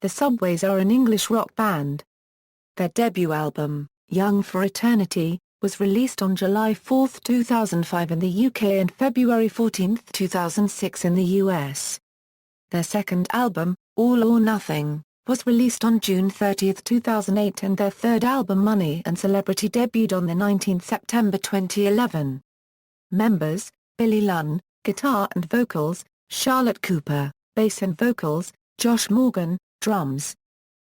The Subways are an English rock band. Their debut album, Young for Eternity, was released on July 4, 2005 in the UK and February 14, 2006 in the US. Their second album, All or Nothing, was released on June 30, 2008 and their third album Money and Celebrity debuted on the 19th September 2011. Members: Billy Lunn, guitar and vocals, Charlotte Cooper, bass and vocals, Josh Morgan, drums.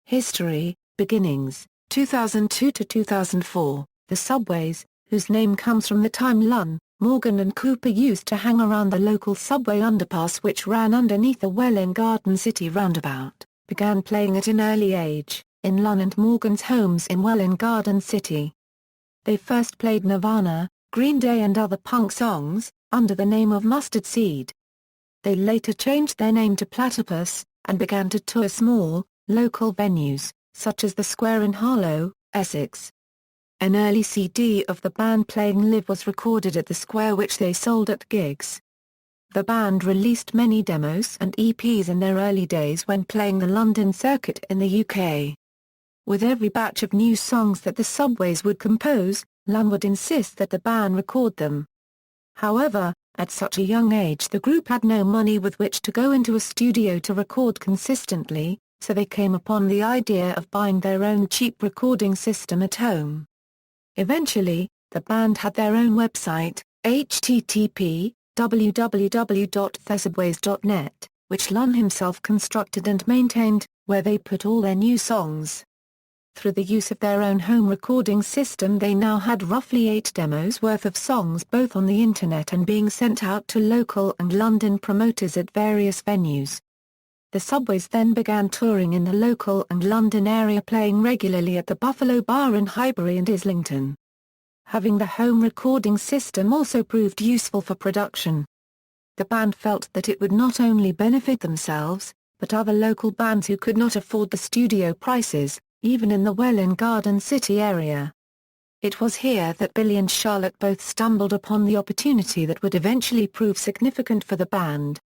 History, beginnings, 2002 to 2004, the Subways, whose name comes from the time Lunn, Morgan and Cooper used to hang around the local subway underpass which ran underneath the Welwyn Garden City roundabout, began playing at an early age, in Lunn and Morgan's homes in Welwyn Garden City. They first played Nirvana, Green Day and other punk songs, under the name of Mustard Seed. They later changed their name to Platypus, and began to tour small, local venues, such as the Square in Harlow, Essex. An early CD of the band playing live was recorded at the Square which they sold at gigs. The band released many demos and EPs in their early days when playing the London circuit in the UK. With every batch of new songs that the Subways would compose, Lunn would insist that the band record them. However, at such a young age the group had no money with which to go into a studio to record consistently, so they came upon the idea of buying their own cheap recording system at home. Eventually, the band had their own website, http://www.thesubways.net, which Lunn himself constructed and maintained, where they put all their new songs. Through the use of their own home recording system they now had roughly 8 demos worth of songs both on the internet and being sent out to local and London promoters at various venues. The Subways then began touring in the local and London area, playing regularly at the Buffalo Bar in Highbury and Islington. Having the home recording system also proved useful for production. The band felt that it would not only benefit themselves, but other local bands who could not afford the studio prices, even in the Welwyn Garden City area. It was here that Billy and Charlotte both stumbled upon the opportunity that would eventually prove significant for the band.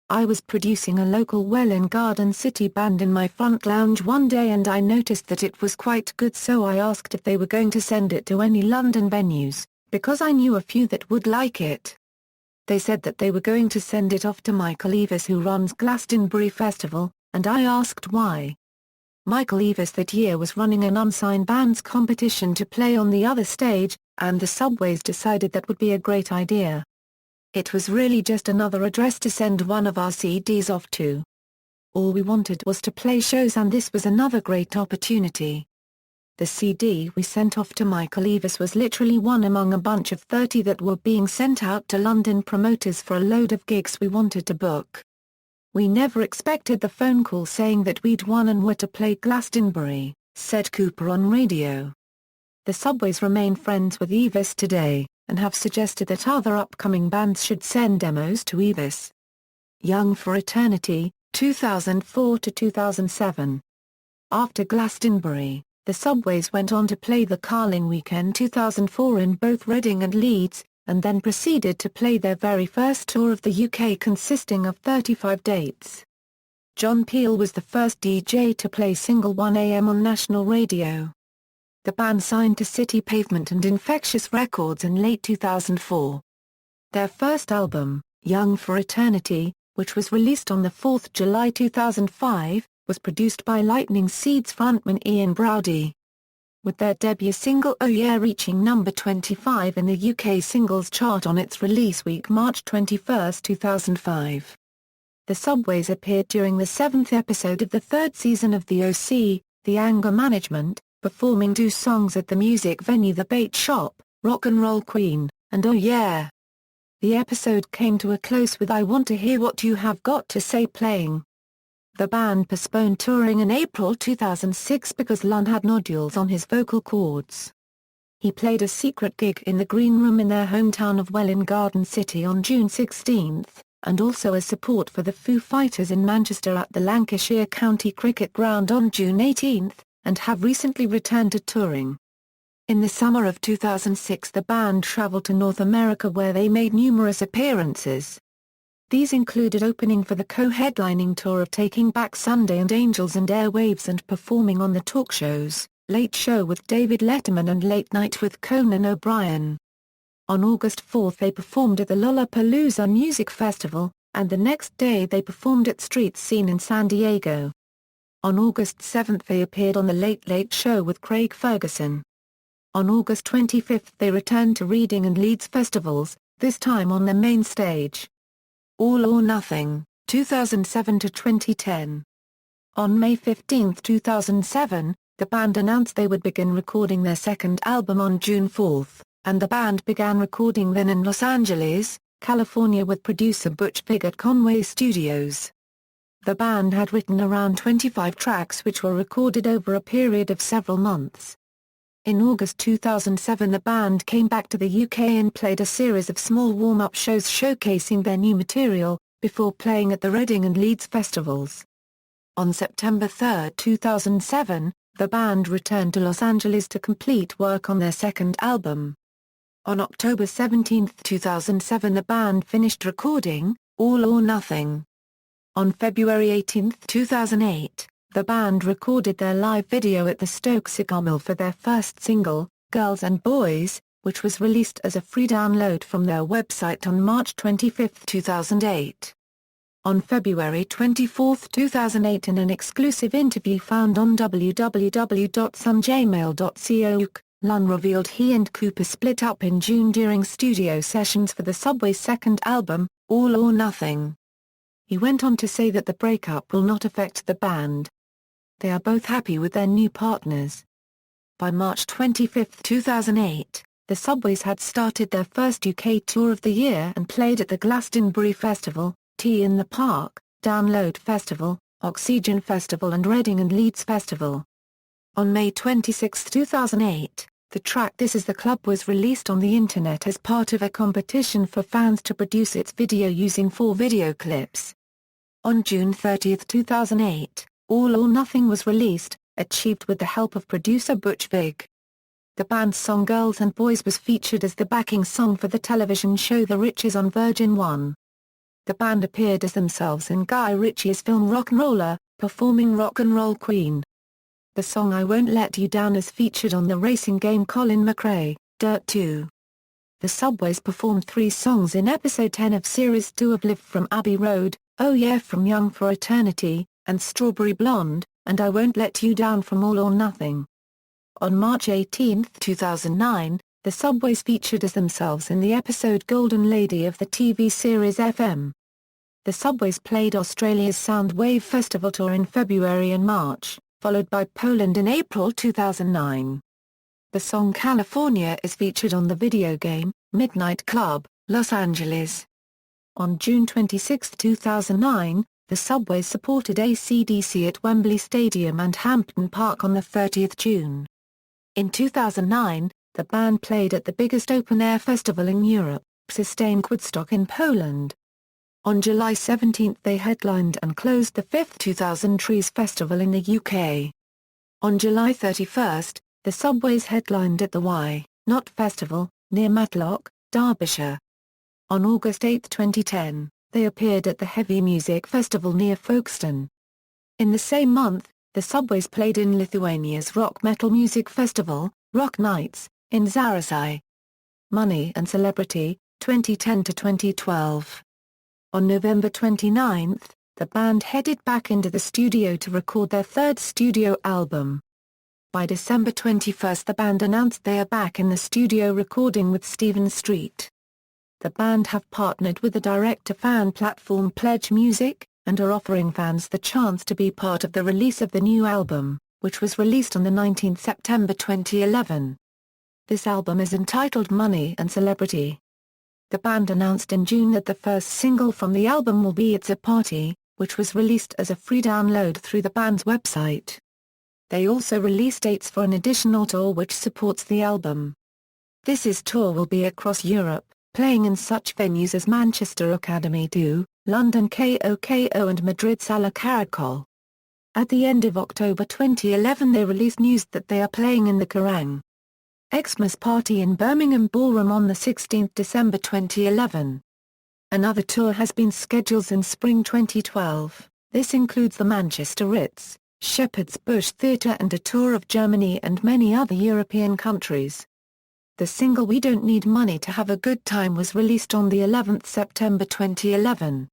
I was producing a local Welwyn Garden City band in my front lounge one day and I noticed that it was quite good, so I asked if they were going to send it to any London venues, because I knew a few that would like it. They said that they were going to send it off to Michael Eavis, who runs Glastonbury Festival, and I asked why. Michael Eavis that year was running an unsigned bands competition to play on the other stage, and the Subways decided that would be a great idea. It was really just another address to send one of our CDs off to. All we wanted was to play shows, and this was another great opportunity. The CD we sent off to Michael Eavis was literally one among a bunch of 30 that were being sent out to London promoters for a load of gigs we wanted to book. We never expected the phone call saying that we'd won and were to play Glastonbury, said Cooper on radio. The Subways remain friends with Eavis today, and have suggested that other upcoming bands should send demos to Eavis. Young for Eternity, 2004 to 2007. After Glastonbury, the Subways went on to play the Carling Weekend 2004 in both Reading and Leeds, and then proceeded to play their very first tour of the UK consisting of 35 dates. John Peel was the first DJ to play Single 1am on national radio. The band signed to City Pavement and Infectious Records in late 2004. Their first album, Young for Eternity, which was released on 4 July 2005, was produced by Lightning Seeds frontman Ian Browdy. With their debut single Oh Yeah reaching number 25 in the UK singles chart on its release week March 21, 2005. The Subways appeared during the 7th episode of the 3rd season of The OC, The Anger Management, performing 2 songs at the music venue The Bait Shop, Rock and Roll Queen, and Oh Yeah. The episode came to a close with I Want to Hear What You Have Got to Say playing. The band postponed touring in April 2006 because Lunn had nodules on his vocal cords. He played a secret gig in the Green Room in their hometown of Welwyn Garden City on June 16, and also as support for the Foo Fighters in Manchester at the Lancashire County Cricket Ground on June 18, and have recently returned to touring. In the summer of 2006 the band travelled to North America where they made numerous appearances. These included opening for the co-headlining tour of Taking Back Sunday and Angels and Airwaves and performing on the talk shows, Late Show with David Letterman and Late Night with Conan O'Brien. On August 4 they performed at the Lollapalooza Music Festival, and the next day they performed at Street Scene in San Diego. On August 7 they appeared on The Late Late Show with Craig Ferguson. On August 25 they returned to Reading and Leeds festivals, this time on the main stage. All or Nothing, 2007–2010. On May 15, 2007, the band announced they would begin recording their second album on June 4, and the band began recording then in Los Angeles, California with producer Butch Vig at Conway Studios. The band had written around 25 tracks which were recorded over a period of several months. In August 2007 the band came back to the UK and played a series of small warm-up shows showcasing their new material, before playing at the Reading and Leeds festivals. On September 3, 2007, the band returned to Los Angeles to complete work on their second album. On October 17, 2007 the band finished recording, All or Nothing. On February 18, 2008, the band recorded their live video at the Stoke Cigar Mill for their first single, Girls and Boys, which was released as a free download from their website on March 25, 2008. On February 24, 2008 in an exclusive interview found on www.sunjmail.co, Lunn revealed he and Cooper split up in June during studio sessions for the Subway's second album, All or Nothing. He went on to say that the breakup will not affect the band. They are both happy with their new partners. By March 25, 2008, the Subways had started their first UK tour of the year and played at the Glastonbury Festival, Tea in the Park, Download Festival, Oxygen Festival and Reading and Leeds Festival. On May 26, 2008, the track This Is the Club was released on the internet as part of a competition for fans to produce its video using 4 video clips. On June 30, 2008, All or Nothing was released, achieved with the help of producer Butch Vig. The band's song Girls and Boys was featured as the backing song for the television show The Riches on Virgin 1. The band appeared as themselves in Guy Ritchie's film Rock'n'Roller, performing Rock and Roll Queen. The song I Won't Let You Down is featured on the racing game Colin McRae, Dirt 2. The Subways performed 3 songs in episode 10 of Series 2 of Live from Abbey Road, Oh Yeah from Young for Eternity, and Strawberry Blonde, and I Won't Let You Down from All or Nothing. On March 18, 2009, the Subways featured as themselves in the episode Golden Lady of the TV series FM. The Subways played Australia's Soundwave Festival tour in February and March, followed by Poland in April 2009. The song California is featured on the video game, Midnight Club, Los Angeles. On June 26, 2009, the Subways supported AC/DC at Wembley Stadium and Hampden Park on 30 June. In 2009, the band played at the biggest open-air festival in Europe, Przystanek Woodstock in Poland. On July 17 they headlined and closed the 5th 2000 Trees Festival in the UK. On July 31, the Subways headlined at the Why Not Festival, near Matlock, Derbyshire. On August 8, 2010, they appeared at the Heavy Music Festival near Folkestone. In the same month, the Subways played in Lithuania's rock metal music festival, Rock Nights, in Zarasai. Money and Celebrity, 2010–2012. On November 29, the band headed back into the studio to record their third studio album. By December 21 the band announced they are back in the studio recording with Stephen Street. The band have partnered with the direct-to-fan platform Pledge Music, and are offering fans the chance to be part of the release of the new album, which was released on 19 September 2011. This album is entitled Money and Celebrity. The band announced in June that the first single from the album will be It's a Party, which was released as a free download through the band's website. They also released dates for an additional tour which supports the album. This Is tour will be across Europe, playing in such venues as Manchester Academy 2, London KOKO and Madrid Sala Caracol. At the end of October 2011 they released news that they are playing in the Kerrang! Xmas Party in Birmingham Ballroom on 16 December 2011. Another tour has been scheduled in spring 2012. This includes the Manchester Ritz, Shepherd's Bush Theatre and a tour of Germany and many other European countries. The single We Don't Need Money to Have a Good Time was released on the 11th September 2011.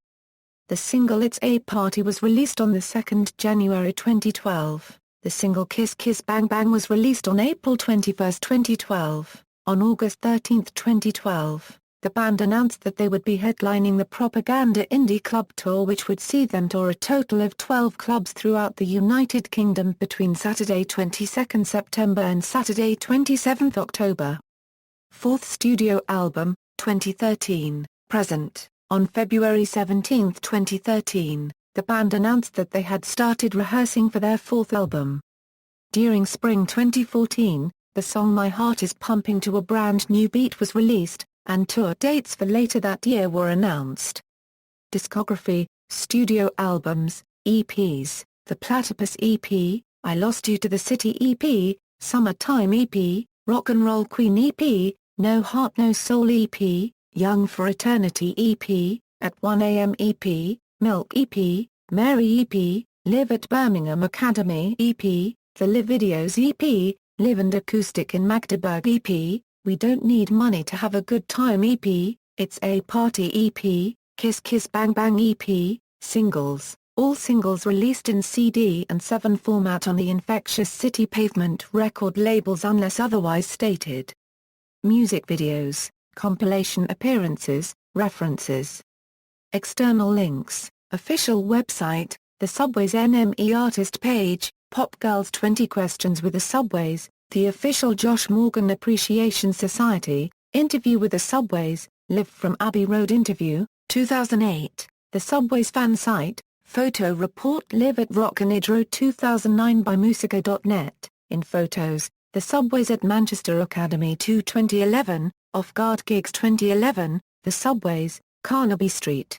The single It's a Party was released on the 2nd January 2012. The single Kiss Kiss Bang Bang was released on April 21, 2012. On August 13, 2012, the band announced that they would be headlining the Propaganda Indie Club Tour, which would see them tour a total of 12 clubs throughout the United Kingdom between Saturday 22 September and Saturday 27 October. Fourth studio album, 2013, present. On February 17, 2013, the band announced that they had started rehearsing for their fourth album. During spring 2014, the song My Heart Is Pumping to a Brand New Beat was released, and tour dates for later that year were announced. Discography, studio albums, EPs, The Platypus EP, I Lost You to the City EP, Summertime EP, Rock and Roll Queen EP, No Heart No Soul EP, Young for Eternity EP, At 1 AM EP, Milk EP, Mary EP, Live at Birmingham Academy EP, The Live Videos EP, Live and Acoustic in Magdeburg EP, We Don't Need Money to Have a Good Time EP, It's a Party EP, Kiss Kiss Bang Bang EP, Singles, all singles released in CD and 7 format on the Infectious City Pavement record labels unless otherwise stated. Music videos, compilation appearances, references. External links, official website, The Subways NME artist page, Pop Girls 20 Questions with the Subways, the official Josh Morgan Appreciation Society, interview with the Subways, Live from Abbey Road interview, 2008, the Subways fan site, photo report Live at Rockinage Road 2009 by Musica.net, in photos, the Subways at Manchester Academy 2 2011, Off Guard Gigs 2011, the Subways, Carnaby Street.